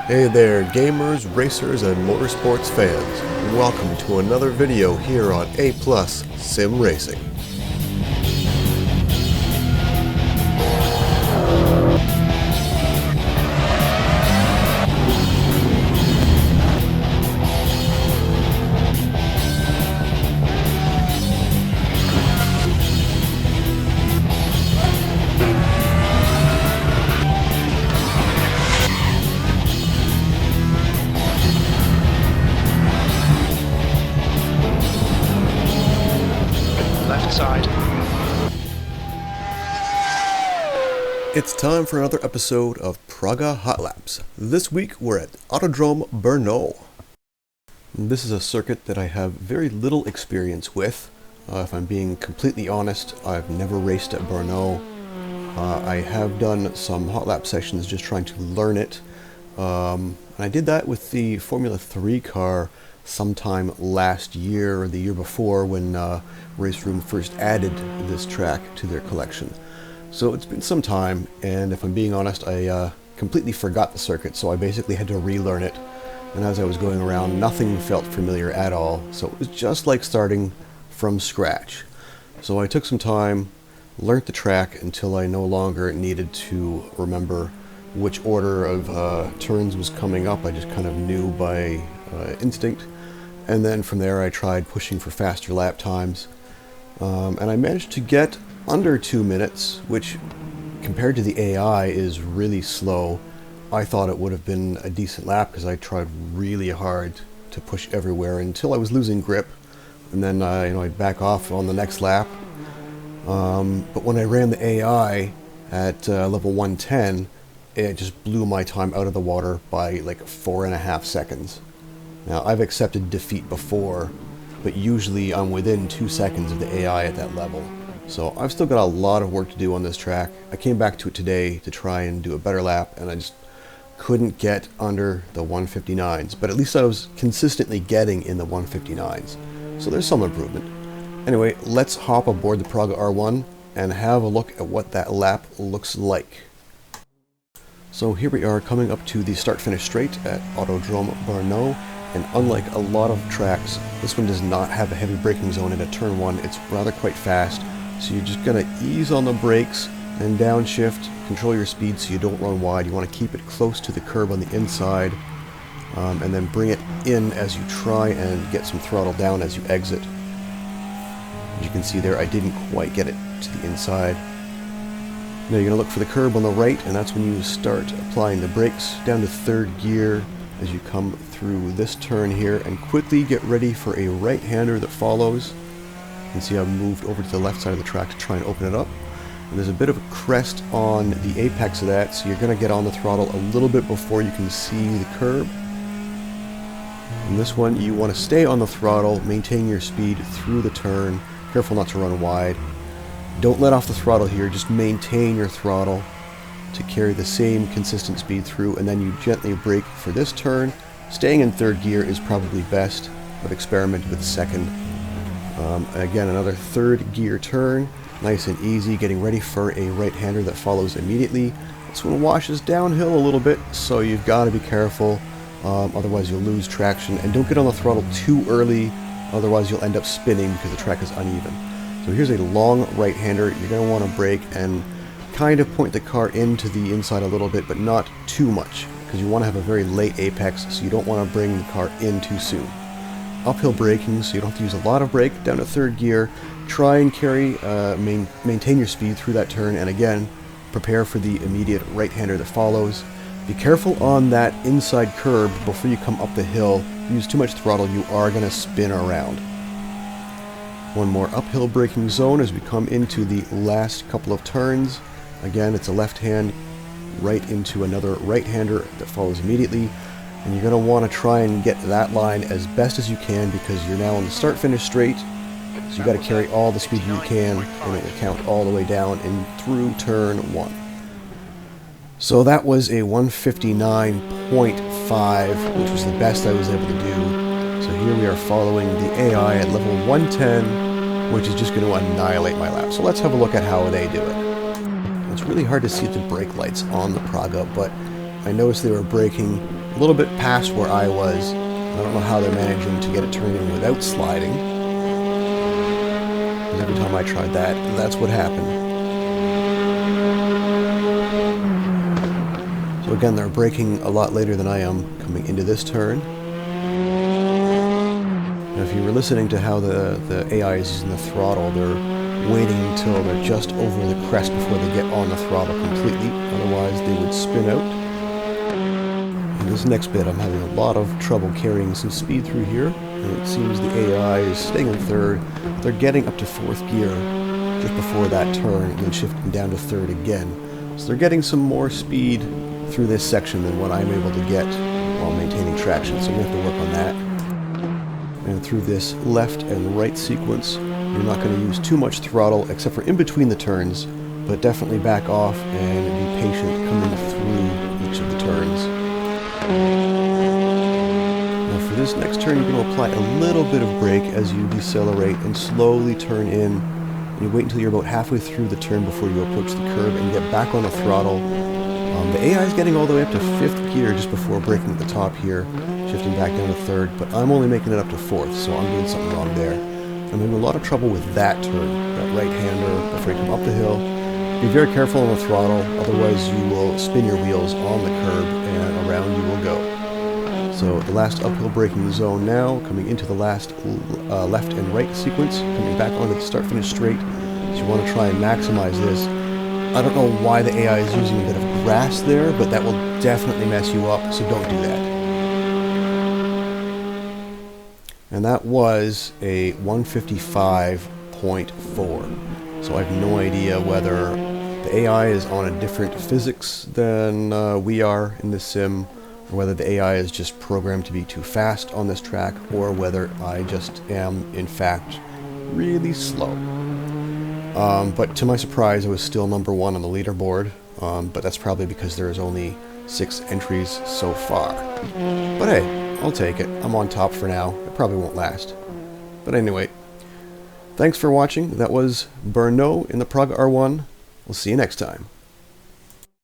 Hey there, gamers, racers, and motorsports fans. Welcome to another video here on A+ Sim Racing. Left side. It's time for another episode of Praga Hotlaps. This week we're at Autodrom Brno. This is a circuit that I have very little experience with. If I'm being completely honest, I've never raced at Brno. I have done some hot lap sessions just trying to learn it. And I did that with the Formula 3 car sometime last year or the year before when RaceRoom first added this track to their collection. So it's been some time, and if I'm being honest, I completely forgot the circuit, so I basically had to relearn it. And as I was going around, nothing felt familiar at all, so it was just like starting from scratch. So I took some time, learnt the track until I no longer needed to remember which order of turns was coming up. I just kind of knew by instinct. And then from there I tried pushing for faster lap times. And I managed to get under 2 minutes, which compared to the AI is really slow. I thought it would have been a decent lap because I tried really hard to push everywhere until I was losing grip. And then I'd back off on the next lap. But when I ran the AI at level 110, it just blew my time out of the water by like 4.5 seconds. Now, I've accepted defeat before, but usually I'm within 2 seconds of the AI at that level. So I've still got a lot of work to do on this track. I came back to it today to try and do a better lap, and I just couldn't get under the 159s. But at least I was consistently getting in the 159s. So there's some improvement. Anyway, let's hop aboard the Praga R1 and have a look at what that lap looks like. So here we are coming up to the start-finish straight at Autodrom Brno. And unlike a lot of tracks, this one does not have a heavy braking zone in a turn 1. It's rather quite fast, so you're just going to ease on the brakes and downshift, control your speed so you don't run wide. You want to keep it close to the curb on the inside, and then bring it in as you try and get some throttle down as you exit. As you can see there, I didn't quite get it to the inside. Now you're going to look for the curb on the right, and that's when you start applying the brakes down to third gear as you come through this turn here, and quickly get ready for a right-hander that follows. You can see I've moved over to the left side of the track to try and open it up. And there's a bit of a crest on the apex of that, so you're going to get on the throttle a little bit before you can see the curb. In this one, you want to stay on the throttle, maintain your speed through the turn. Careful not to run wide. Don't let off the throttle here, just maintain your throttle to carry the same consistent speed through, and then you gently brake for this turn. Staying in third gear is probably best. I've experimented with second. Again, another third gear turn, nice and easy, getting ready for a right-hander that follows immediately. This one washes downhill a little bit, so you've got to be careful, otherwise you'll lose traction. And don't get on the throttle too early, otherwise you'll end up spinning because the track is uneven. So here's a long right-hander. You're going to want to brake and kind of point the car into the inside a little bit, but not too much, because you want to have a very late apex, so you don't want to bring the car in too soon. Uphill braking, so you don't have to use a lot of brake. Down to third gear, try and carry, maintain your speed through that turn, and again, prepare for the immediate right-hander that follows. Be careful on that inside curb before you come up the hill. Use too much throttle, you are going to spin around. One more uphill braking zone as we come into the last couple of turns. Again, it's a left hand right into another right-hander that follows immediately, and you're going to want to try and get that line as best as you can because you're now on the start-finish straight, so you got to carry all the speed you can, and it will count all the way down and through turn 1. So that was a 159.5, which was the best I was able to do. So here we are following the AI at level 110, which is just going to annihilate my lap. So let's have a look at how they do it. It's really hard to see the brake lights on the Praga, but I noticed they were braking a little bit past where I was. I don't know how they're managing to get it turning without sliding. Because every time I tried that, that's what happened. So again, they're braking a lot later than I am coming into this turn. Now, if you were listening to how the AI is using the throttle, they're waiting until they're just over the crest before they get on the throttle completely. Otherwise, they would spin out. In this next bit, I'm having a lot of trouble carrying some speed through here. And it seems the AI is staying in third. They're getting up to fourth gear just before that turn and then shifting down to third again. So they're getting some more speed through this section than what I'm able to get while maintaining traction. So I'm going to have to work on that. And through this left and right sequence, you're not going to use too much throttle except for in between the turns, but definitely back off and be patient coming through each of the turns. Now for this next turn, you're going to apply a little bit of brake as you decelerate and slowly turn in. You wait until you're about halfway through the turn before you approach the curb and get back on the throttle. The AI is getting all the way up to fifth gear just before braking at the top here, shifting back down to third, but I'm only making it up to fourth, so I'm doing something wrong there. I'm having a lot of trouble with that turn, that right-hander before you come up the hill. Be very careful on the throttle, otherwise you will spin your wheels on the curb and around you will go. So the last uphill braking zone now, coming into the last left and right sequence, coming back onto the start-finish straight. So you want to try and maximize this. I don't know why the AI is using a bit of grass there, but that will definitely mess you up, so don't do that. And that was a 155.4. So I have no idea whether the AI is on a different physics than we are in this sim, or whether the AI is just programmed to be too fast on this track, or whether I just am, in fact, really slow. But to my surprise, I was still number one on the leaderboard, but that's probably because there's only 6 entries so far. But hey, I'll take it. I'm on top for now. It probably won't last. But anyway, thanks for watching. That was Brno in the Praga R1. We'll see you next time.